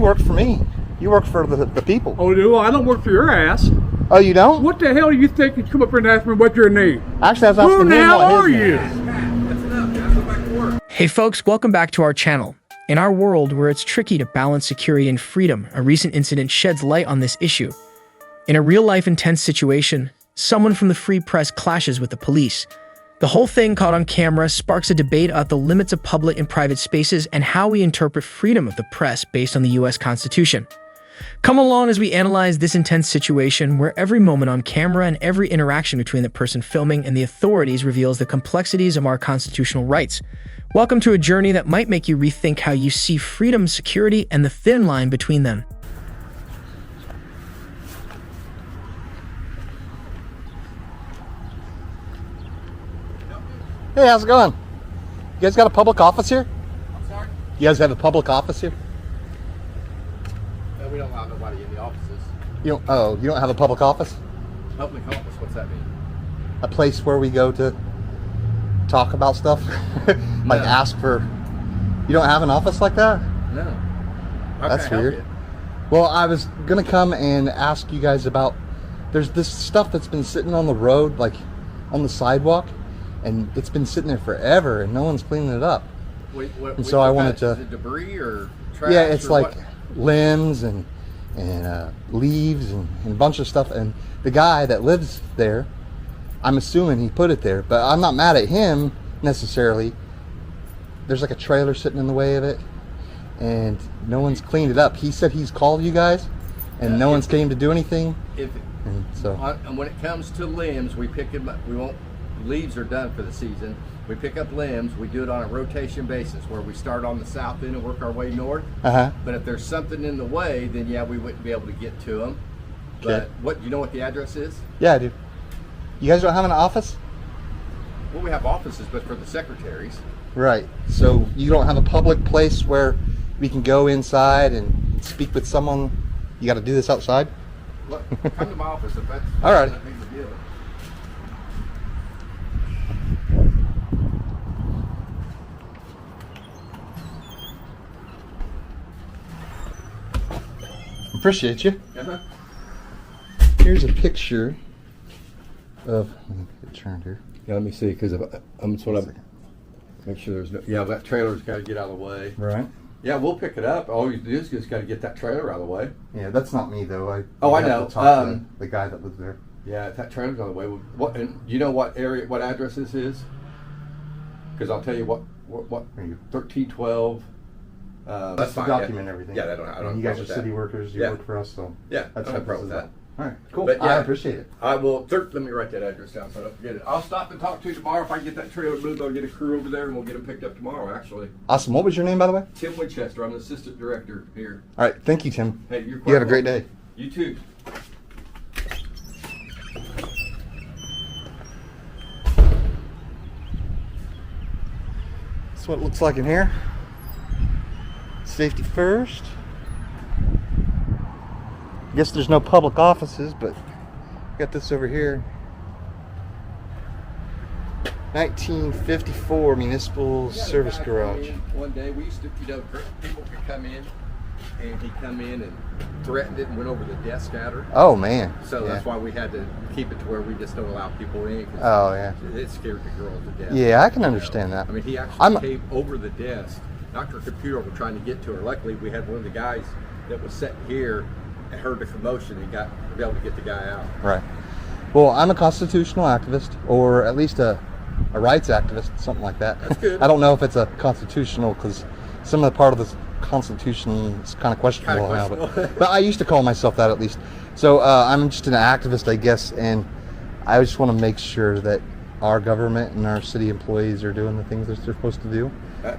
You work for me. You work for the people. Oh, no, I don't work for your ass. Oh, you don't? What the hell do you think you come up here and ask me what your name? Actually, I was asking Who the him hell what are his you? name is. That's enough. Now go back to work. Hey folks, welcome back to our channel. In our world where it's tricky to balance security and freedom, a recent incident sheds light on this issue. In a real-life intense situation, someone from the free press clashes with the police. The whole thing caught on camera sparks a debate about the limits of public and private spaces and how we interpret freedom of the press based on the US Constitution. Come along as we analyze this intense situation where every moment on camera and every interaction between the person filming and the authorities reveals the complexities of our constitutional rights. Welcome to a journey that might make you rethink how you see freedom, security, and the thin line between them. Hey, how's it going? You guys got a public office here? I'm sorry? You guys have a public office here? No, we don't allow nobody in the offices. You don't. Oh, you don't have a public office? Public office, what's that mean? A place where we go to talk about stuff? Like No. ask for... You don't have an office like that? No. How That's can I help weird. you? Well, I was gonna come and ask you guys about... There's this stuff that's been sitting on the road, like on the sidewalk, and it's been sitting there forever, and no one's cleaning it up. And so I wanted to... Is it debris or trash? Yeah, it's or like what? limbs and leaves and a bunch of stuff. And the guy that lives there, I'm assuming he put it there, but I'm not mad at him necessarily. There's like a trailer sitting in the way of it, and no one's cleaned it up. He said he's called you guys, and no one's came to do anything. And so, And when it comes to limbs, we pick them up. We won't. Leaves are done for the season. We pick up limbs. We do it on a rotation basis, where we start on the south end and work our way north. But if there's something in the way, then yeah, we wouldn't be able to get to them. Okay. But you know what the address is? Yeah, I do. You guys don't have an office? Well, we have offices, but for the secretaries. Right. So you don't have a public place where we can go inside and speak with someone? You got to do this outside? Look, come to my office if that's All right. that big of a deal. Appreciate you. Uh-huh. Here's a picture of... Let me get it turned here. Yeah, let me see, because I'm sort of make sure there's no. Yeah, that trailer's got to get out of the way. Right. Yeah, we'll pick it up. All you do is just got to get that trailer out of the way. Yeah, that's not me though. I I have know. to talk to the guy that lives there. Yeah, if that trailer's out of the way. What? And you know what area, what address this is? Because I'll tell you what 1312. That's to fine, document yeah. everything. Yeah, I don't And have you a guys are problem with city that. workers. You Yeah. work for us, so Yeah, I don't have a what problem this with is that. about. All right, cool. But, I yeah. appreciate it. I will. Let me write that address down so I don't forget it. I'll stop and talk to you tomorrow. If I get that trailer moved, I'll get a crew over there and we'll get them picked up tomorrow. Actually, Awesome. What was your name, by the way? Tim Winchester. I'm the assistant director here. All right. Thank you, Tim. Hey, you're You have a quite great welcome. day. You too. That's what it looks like in here. Safety first. I guess there's no public offices, but got this over here. 1954 Municipal Service Garage. One day we used to, people could come in, and he'd come in and threatened it and went over the desk at her. Oh man. So yeah. that's why we had to keep it to where we just don't allow people in. 'Cause Oh yeah. it scared the girl to death. Yeah, I can understand that. I mean, he actually I'm- came over the desk, knocked her computer over trying to get to her. Luckily, we had one of the guys that was sitting here and heard the commotion and got be able to get the guy out. Right. Well, I'm a constitutional activist, or at least a rights activist, something like that. That's good. I don't know if it's a constitutional, because some of the part of this Constitution is kind of questionable now. But I used to call myself that at least. So I'm just an activist, I guess, and I just want to make sure that our government and our city employees are doing the things that they're supposed to do.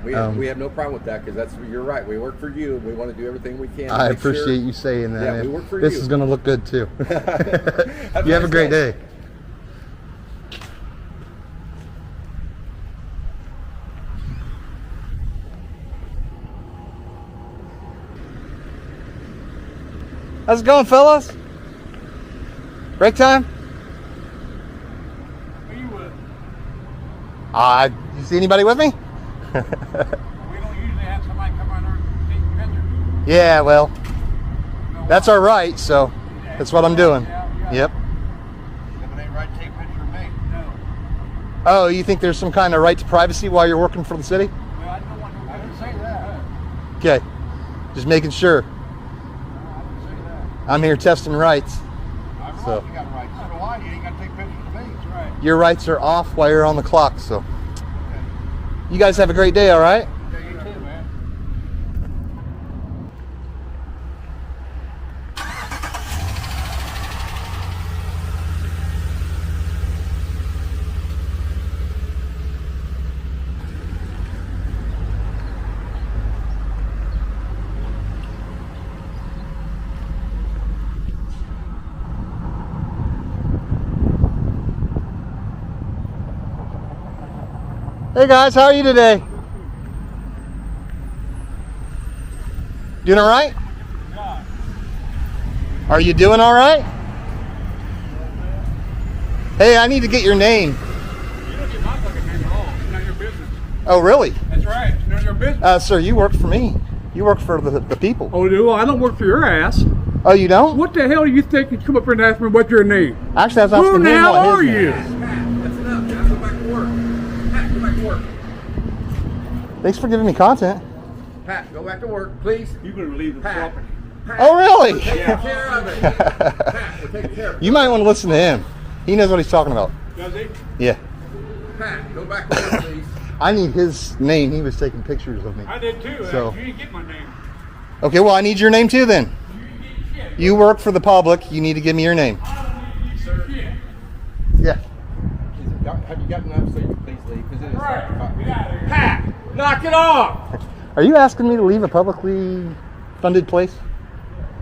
We have no problem with that, because you're right. We work for you, and we want to do everything we can. To I make sure- appreciate you saying that. Yeah, man. we work for this you. is going to look good too. Have You have a nice great day. How's it going, fellas? Break time? Who you with? You see anybody with me? We don't usually have somebody come on there and take pictures. Yeah, well, that's our right, so that's what I'm doing. Yep. If it ain't right, take a picture of me. No. Oh, you think there's some kind of right to privacy while you're working for the city? Well, I don't want to. I didn't say that. Okay, just making sure. I didn't say that. I'm here testing rights. I'm So. right. You got rights. So do I. You ain't got to take pictures of me. That's right. Your rights are off while you're on the clock, so. You guys have a great day, all right? Yeah, you too, man. Hey guys, how are you today? Doing all right? Yeah. Are you doing all right? Hey, I need to get your name. You don't get my fucking name at all. It's none of your business. Oh, really? That's right. It's none of your business. Sir, you work for me. You work for the people. Oh, do I don't work for your ass. Oh, you don't? What the hell do you think you come up here and ask me what's your name? Actually, I was Who asking the him hell what are his name you? is. That's enough. Now go back to work. Pat, go back to work. Thanks for giving me content. Pat, go back to work, please. You better leave the Pat. property. Pat, Oh, really? we're taking care of it. Pat, we're taking care of it. You might want to listen to him. He knows what he's talking about. Does he? Yeah. Pat, go back to work, please. I need his name. He was taking pictures of me. I did too. So- You didn't get my name. Okay, well, I need your name too then. You didn't get shit. You work for the public. You need to give me your name. I don't need shit. Yeah. Have you gotten enough so you can please leave? Because it is Right. Get out of here. Pat, knock it off. Are you asking me to leave a publicly funded place?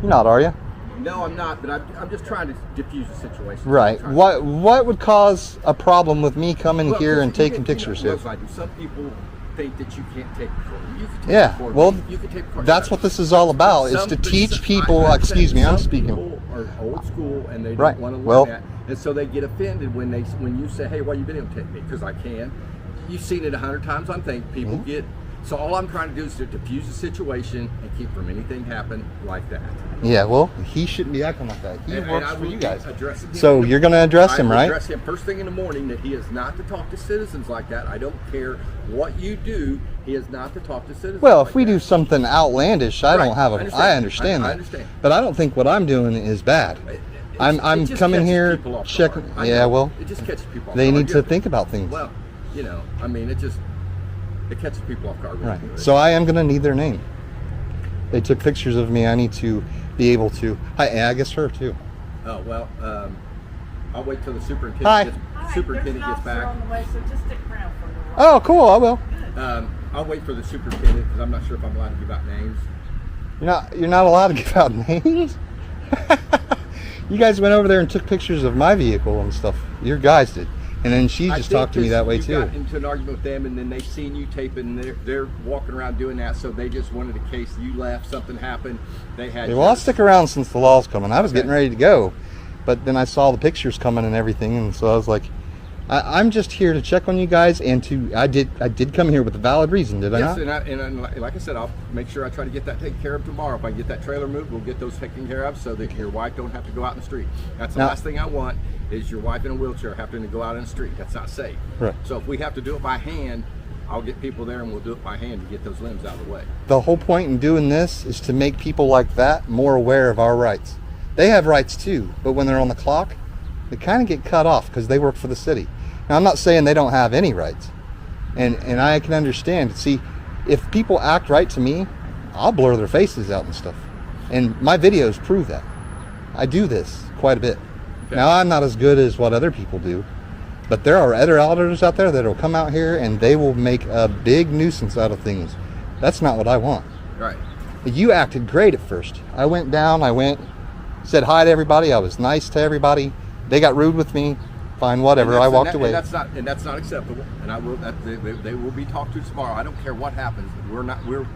You're not, are you? No, I'm not, but I'm just trying to diffuse the situation. Right. I'm trying What would cause a problem with me coming Well, here and because taking pictures here? I do. Some people think that you can't take recording. You can take Yeah, recording. well, you can take recording. That's what this is all about, is to teach people, excuse me, I'm Some speaking. people are old school and they don't Right, want to learn well- that. And so they get offended when you say, hey, why you videotape me? Because I can. You've seen it 100 times on things. People Mm-hmm. get. So all I'm trying to do is to diffuse the situation and keep from anything happen like that. Yeah, well, he shouldn't be acting like that. He And works I for will you guys. address him. So you're going to address him, I will right? address him first thing in the morning that he is not to talk to citizens like that. I don't care what you do. He is not to talk to citizens. Well, like if we that. do something outlandish, I Right, don't have a. I I understand that. understand. But I don't think what I'm doing is bad. I'm It just coming catches here people off checking. guard. I Yeah, know. well, it just catches people off they guard. need You to have think about things. Well, I mean, it catches people off guard. when Right. you do it. So I am going to need their name. They took pictures of me. I need to be able to. I guess her too. Oh well, I'll wait till the Hi. superintendent Alright, superintendent there's gets an officer back. on the way, so just stick around for a little while. Oh, cool. I will. I'll wait for the superintendent because I'm not sure if I'm allowed to give out names. You're not allowed to give out names. You guys went over there and took pictures of my vehicle and stuff. Your guys did, and then she I just think talked to me 'cause that way you too. got into an argument with them, and then they seen you taping, and they're walking around doing that, so they just wanted a case you left, something happened, they had. Yeah, well, I'll yours. stick around since the law's coming. I was Okay. getting ready to go, but then I saw the pictures coming and everything, and so I was like, I'm just here to check on you guys, and I did come here with a valid reason, did I Yes, not? and like I said, I'll make sure I try to get that taken care of tomorrow. If I can get that trailer moved, we'll get those taken care of so that your wife don't have to go out in the street. That's the Now- last thing I want is your wife in a wheelchair having to go out in the street. That's not safe. Right. So if we have to do it by hand, I'll get people there and we'll do it by hand to get those limbs out of the way. The whole point in doing this is to make people like that more aware of our rights. They have rights too, but when they're on the clock, they kind of get cut off because they work for the city. Now, I'm not saying they don't have any rights, and I can understand. See, if people act right to me, I'll blur their faces out and stuff, and my videos prove that. I do this quite a bit. Okay. Now, I'm not as good as what other people do, but there are other auditors out there that will come out here and they will make a big nuisance out of things. That's not what I want. Right. You acted great at first. I went down, said hi to everybody, I was nice to everybody. They got rude with me. Fine, whatever. I walked away. And that's not acceptable. And I will. They will be talked to tomorrow. I don't care what happens.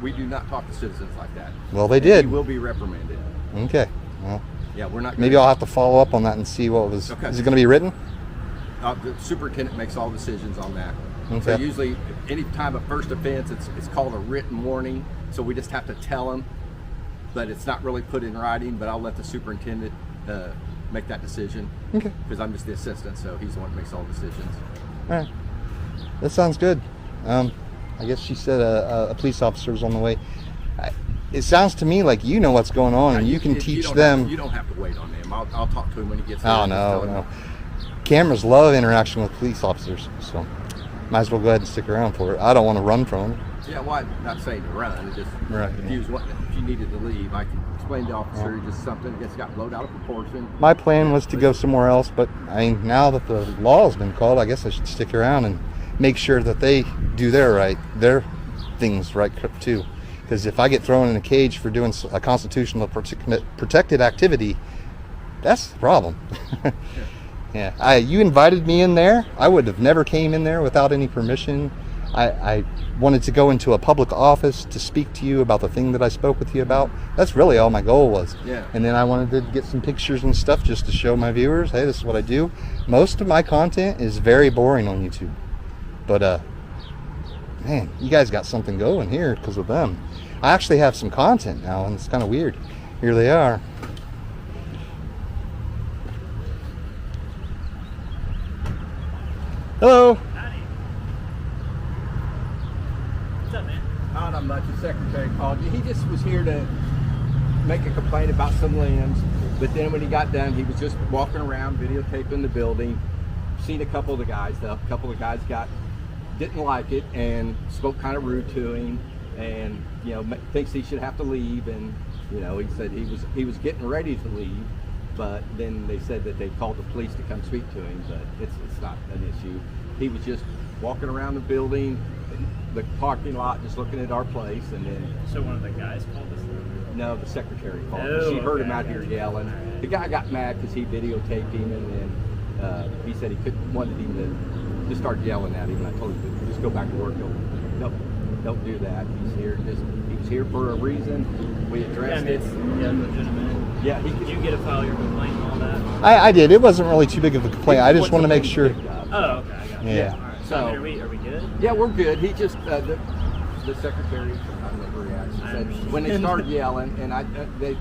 We do not talk to citizens like that. Well, they And did. He will be reprimanded. Okay. Well, Yeah, we're not. maybe I'll have to follow up on that and see what was. Okay. Is it going to be written? The superintendent makes all decisions on that. So Okay. usually, any time of first offense, it's called a written warning. So we just have to tell them. but it's not really put in writing, but I'll let the superintendent make that decision. Okay. Because I'm just the assistant, so he's the one that makes all decisions. All right. That sounds good. I guess she said a police officer's on the way. It sounds to me like you know what's going on, and you can teach them. You don't have to wait on them. I'll talk to him when he gets there. Oh, no. Cameras love interaction with police officers, so might as well go ahead and stick around for it. I don't want to run from them. Yeah, well, I'm not saying to run. It's just Right, if you needed to leave, I can explain to the officer just something gets got blown out of proportion. My plan was to go somewhere else, but I mean, now that the law has been called, I guess I should stick around and make sure that they do their things right too. Because if I get thrown in a cage for doing a constitutional protected activity, that's the problem. Yeah, you invited me in there. I would have never came in there without any permission. I wanted to go into a public office to speak to you about the thing that I spoke with you about. That's really all my goal was. Yeah. And then I wanted to get some pictures and stuff just to show my viewers, hey, this is what I do. Most of my content is very boring on YouTube. But, man, you guys got something going here because of them. I actually have some content now, and it's kind of weird. Here they are. Hello. What's up, man? Oh, not much. The secretary called you. He just was here to make a complaint about some limbs, but then when he got done, he was just walking around videotaping the building. Seen a couple of the guys, though. A couple of the guys didn't like it and spoke kind of rude to him, and thinks he should have to leave. And he said he was getting ready to leave, but then they said that they called the police to come speak to him. But it's not an issue. He was just walking around the building, the parking lot, just looking at our place, and then. So one of the guys called us. No, the secretary called. Oh, She heard okay, him out here yelling. Right. The guy got mad because he videotaped him, and then he said wanted him to just start yelling at him. And I told him to just go back to work. Don't do that. He was here for a reason. We addressed it. Legitimate. Yeah, Did you get to file your complaint and all that? I did. It wasn't really too big of a complaint. I just want to make sure. Oh, okay, I got you. Yeah. All right. So- I mean, are we good? Yeah, we're good. He just the secretary sometimes never reacts. He said when they started yelling, and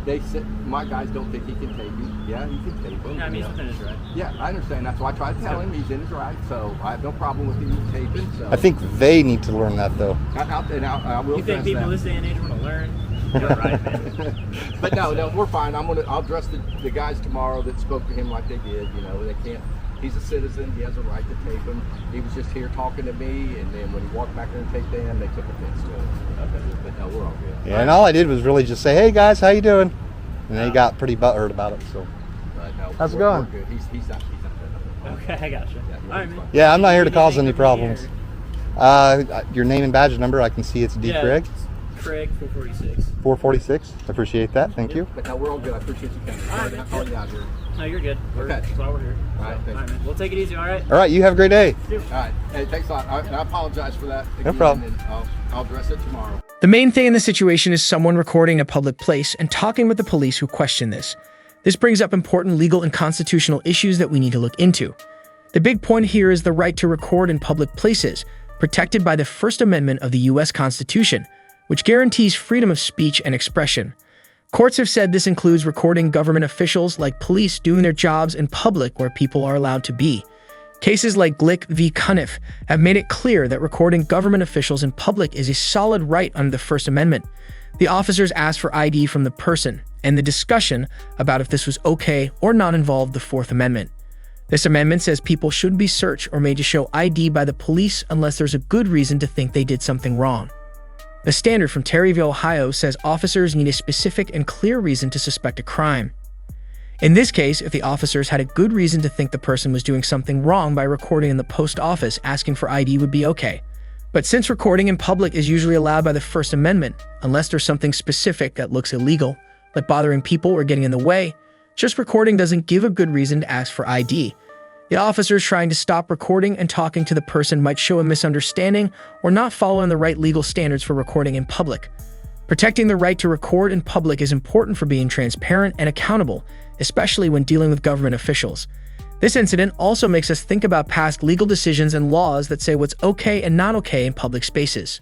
they said my guys don't think he can take him. Yeah, he can take him. I mean, he's within his right. Yeah, I understand. That's why I tried to tell him he's in his right. So I have no problem with him taping. So I think they need to learn that, though. I will. You think address people that. this day and age want to learn? You're right, man. But no, we're fine. I'll address the guys tomorrow that spoke to him like they did. They can't. He's a citizen. He has a right to tape him. He was just here talking to me, and then when he walked back there and taped them, they took offense to him. Okay. But no, we're all good. Yeah, and all I did was really just say, hey, guys, how you doing? And they got pretty butthurt about it, so. But no, How's it we're going? Good. He's not. Okay, I got you. Yeah, All right, man. Yeah, I'm not here to cause any Anything problems. here? Your name and badge number, I can see it's D. Yeah, Craig, it's Craig 446. 446. I appreciate that. Thank you. But no, we're all good. I appreciate you coming. All right, I'm calling you out here. No, you're good. Okay. That's why we're here. All right, thanks. man. We'll take it easy, all right? All right, you have a great day. All right. Hey, thanks a lot. I apologize for that. Again, problem. And I'll address it tomorrow. The main thing in this situation is someone recording a public place and talking with the police who question this. This brings up important legal and constitutional issues that we need to look into. The big point here is the right to record in public places, protected by the First Amendment of the U.S. Constitution, which guarantees freedom of speech and expression. Courts have said this includes recording government officials like police doing their jobs in public where people are allowed to be. Cases like Glick v. Cuniff have made it clear that recording government officials in public is a solid right under the First Amendment. The officers asked for ID from the person, and the discussion about if this was okay or not involved the Fourth Amendment. This amendment says people shouldn't be searched or made to show ID by the police unless there's a good reason to think they did something wrong. The standard from Terryville, Ohio says officers need a specific and clear reason to suspect a crime. In this case, if the officers had a good reason to think the person was doing something wrong by recording in the post office, asking for ID would be okay. But since recording in public is usually allowed by the First Amendment, unless there's something specific that looks illegal, like bothering people or getting in the way, just recording doesn't give a good reason to ask for ID. The officers trying to stop recording and talking to the person might show a misunderstanding or not following the right legal standards for recording in public. Protecting the right to record in public is important for being transparent and accountable, especially when dealing with government officials. This incident also makes us think about past legal decisions and laws that say what's okay and not okay in public spaces.